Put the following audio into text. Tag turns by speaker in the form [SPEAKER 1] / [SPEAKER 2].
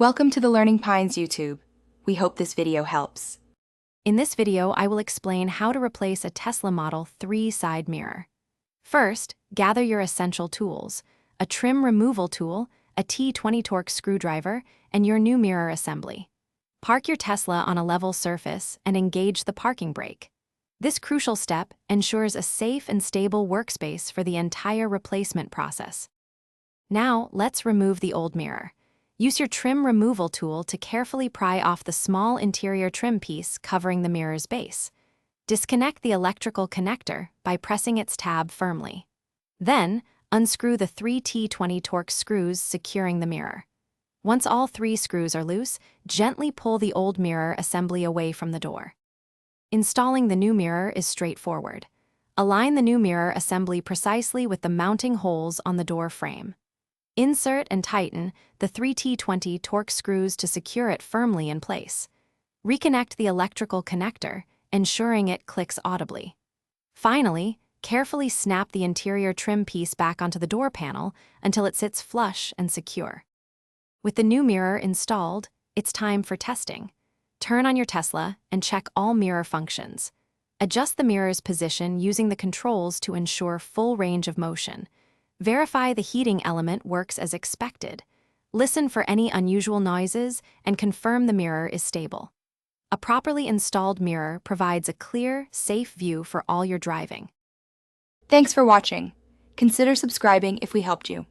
[SPEAKER 1] Welcome to the Learning Pines YouTube. We hope this video helps.
[SPEAKER 2] In this video, I will explain how to replace a Tesla Model 3 side mirror. First, gather your essential tools: a trim removal tool, a T20 Torx screwdriver, and your new mirror assembly. Park your Tesla on a level surface and engage the parking brake. This crucial step ensures a safe and stable workspace for the entire replacement process. Now, let's remove the old mirror. Use your trim removal tool to carefully pry off the small interior trim piece covering the mirror's base. Disconnect the electrical connector by pressing its tab firmly. Then, unscrew the 3 T20 Torx screws securing the mirror. Once all 3 screws are loose, gently pull the old mirror assembly away from the door. Installing the new mirror is straightforward. Align the new mirror assembly precisely with the mounting holes on the door frame. Insert and tighten the 3 T20 Torx screws to secure it firmly in place. Reconnect the electrical connector, ensuring it clicks audibly. Finally, carefully snap the interior trim piece back onto the door panel until it sits flush and secure. With the new mirror installed, it's time for testing. Turn on your Tesla and check all mirror functions. Adjust the mirror's position using the controls to ensure full range of motion. Verify the heating element works as expected. Listen for any unusual noises and confirm the mirror is stable. A properly installed mirror provides a clear, safe view for all your driving.
[SPEAKER 1] Thanks for watching. Consider subscribing if we helped you.